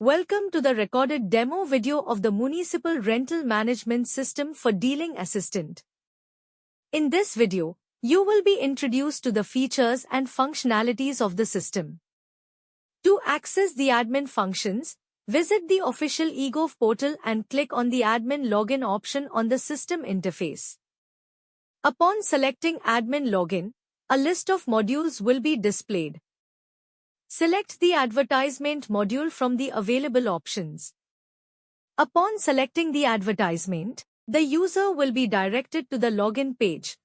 Welcome to the recorded demo video of the Municipal Rental Management System for Dealing Assistant. In this video, you will be introduced to the features and functionalities of the system. To access the admin functions, visit the official eGov portal and click on the Admin Login option on the system interface. Upon selecting Admin Login, a list of modules will be displayed. Select the advertisement module from the available options. Upon selecting the advertisement, the user will be directed to the login page.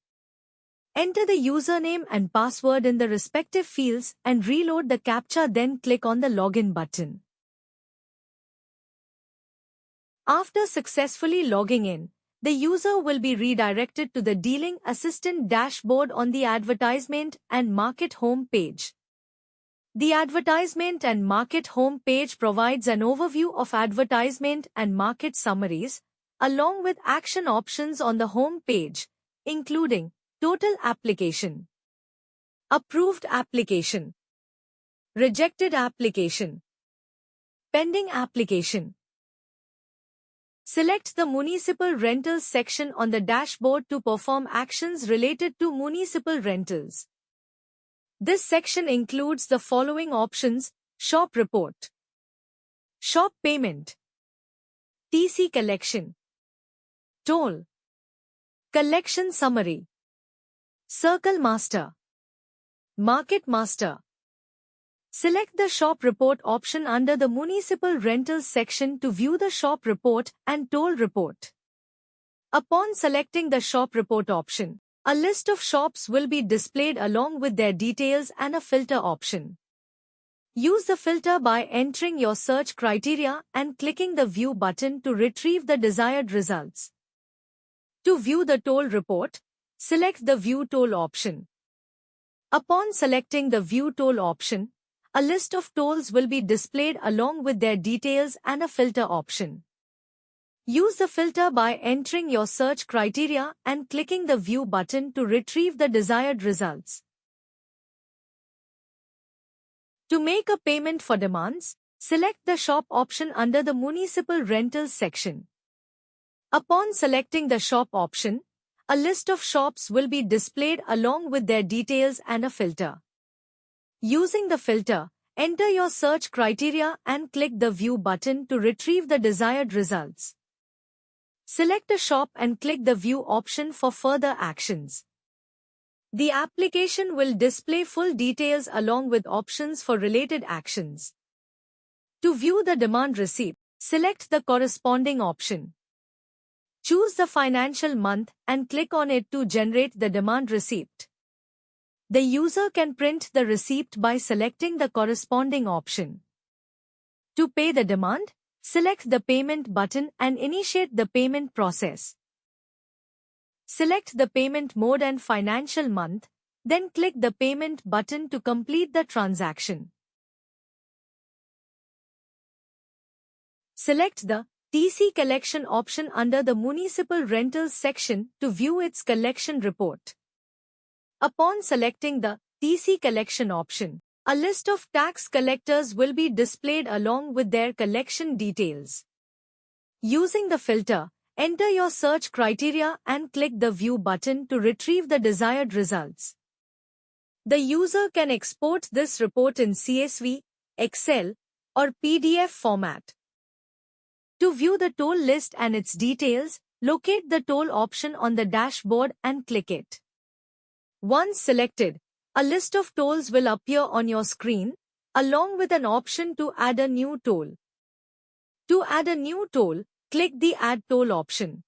Enter the username and password in the respective fields and reload the CAPTCHA, then click on the login button. After successfully logging in, the user will be redirected to the Dealing Assistant dashboard on the Advertisement and Market home page. The Advertisement and Market home page provides an overview of advertisement and market summaries, along with action options on the home page, including Total Application, Approved Application, Rejected Application, Pending Application. Select the Municipal Rentals section on the dashboard to perform actions related to municipal rentals. This section includes the following options: Shop Report, Shop Payment, TC Collection, Toll, Collection Summary, Circle Master, Market Master. Select the Shop Report option under the Municipal Rentals section to view the Shop Report and Toll Report. Upon selecting the Shop Report option, a list of shops will be displayed along with their details and a filter option. Use the filter by entering your search criteria and clicking the View button to retrieve the desired results. To view the toll report, select the View Toll option. Upon selecting the View Toll option, a list of tolls will be displayed along with their details and a filter option. Use the filter by entering your search criteria and clicking the View button to retrieve the desired results. To make a payment for demands, select the Shop option under the Municipal Rentals section. Upon selecting the Shop option, a list of shops will be displayed along with their details and a filter. Using the filter, enter your search criteria and click the View button to retrieve the desired results. Select a shop and click the View option for further actions. The application will display full details along with options for related actions. To view the demand receipt, select the corresponding option. Choose the financial month and click on it to generate the demand receipt. The user can print the receipt by selecting the corresponding option. To pay the demand, select the Payment button and initiate the payment process. Select the payment mode and financial month, then click the Payment button to complete the transaction. Select the TC Collection option under the Municipal Rentals section to view its collection report. Upon selecting the TC Collection option, a list of tax collectors will be displayed along with their collection details. Using the filter, enter your search criteria and click the View button to retrieve the desired results. The user can export this report in CSV, Excel, or PDF format. To view the toll list and its details, locate the toll option on the dashboard and click it. Once selected, a list of tolls will appear on your screen, along with an option to add a new toll. To add a new toll, click the Add Toll option.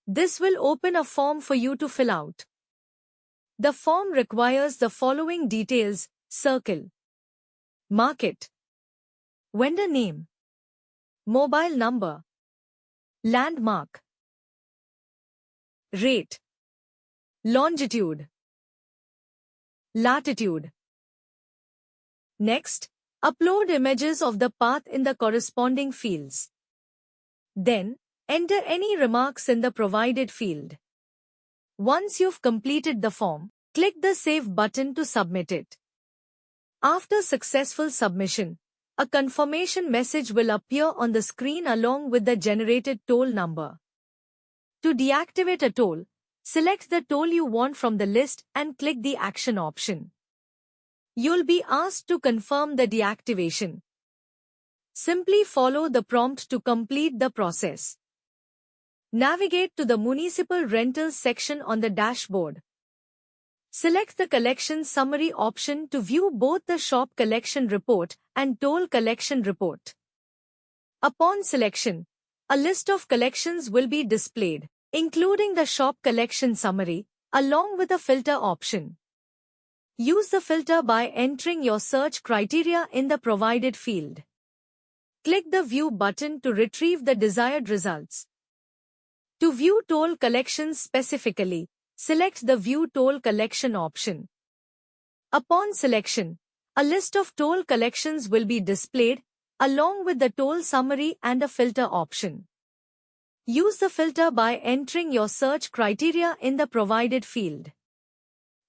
This will open a form for you to fill out. The form requires the following details: circle, market, vendor name, mobile number, landmark, rate, longitude, latitude. Next, upload images of the path in the corresponding fields. Then, enter any remarks in the provided field. Once you've completed the form, click the Save button to submit it. After successful submission, A confirmation message will appear on the screen along with the generated toll number. To deactivate a toll, select the toll you want from the list and click the Action option. You'll be asked to confirm the deactivation. Simply follow the prompt to complete the process. Navigate to the Municipal Rentals section on the dashboard. Select the Collection Summary option to view both the Shop Collection Report and Toll Collection Report. Upon selection, a list of collections will be displayed, including the Shop Collection Summary, along with a filter option. Use the filter by entering your search criteria in the provided field. Click the View button to retrieve the desired results. To view toll collections specifically, select the View Toll Collection option. Upon selection, a list of toll collections will be displayed, along with the toll summary and a filter option. Use the filter by entering your search criteria in the provided field.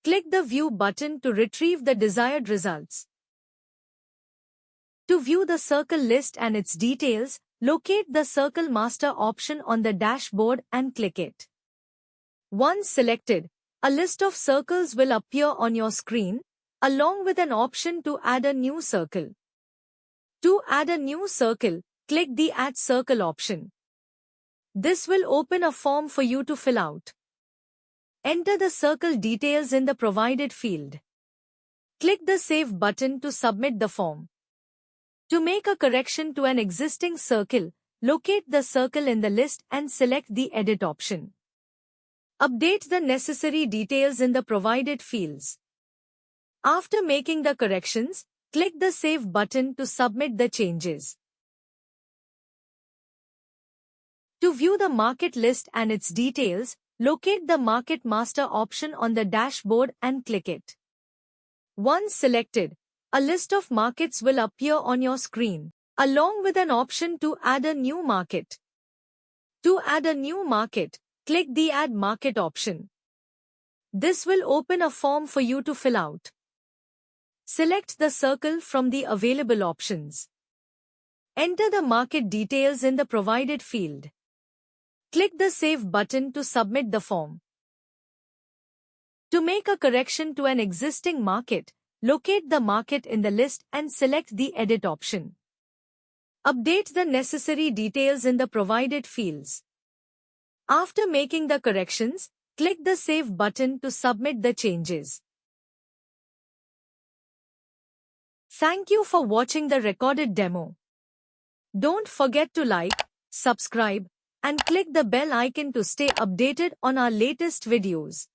Click the View button to retrieve the desired results. To view the circle list and its details, locate the Circle Master option on the dashboard and click it. Once selected, a list of circles will appear on your screen, along with an option to add a new circle. To add a new circle, click the Add Circle option. This will open a form for you to fill out. Enter the circle details in the provided field. Click the Save button to submit the form. To make a correction to an existing circle, locate the circle in the list and select the Edit option. Update the necessary details in the provided fields. After making the corrections, click the Save button to submit the changes. To view the market list and its details, locate the Market Master option on the dashboard and click it. Once selected, a list of markets will appear on your screen, along with an option to add a new market. To add a new market, click the Add Market option. This will open a form for you to fill out. Select the circle from the available options. Enter the market details in the provided field. Click the Save button to submit the form. To make a correction to an existing market, locate the market in the list and select the Edit option. Update the necessary details in the provided fields. After making the corrections, click the Save button to submit the changes. Thank you for watching the recorded demo. Don't forget to like, subscribe, and click the bell icon to stay updated on our latest videos.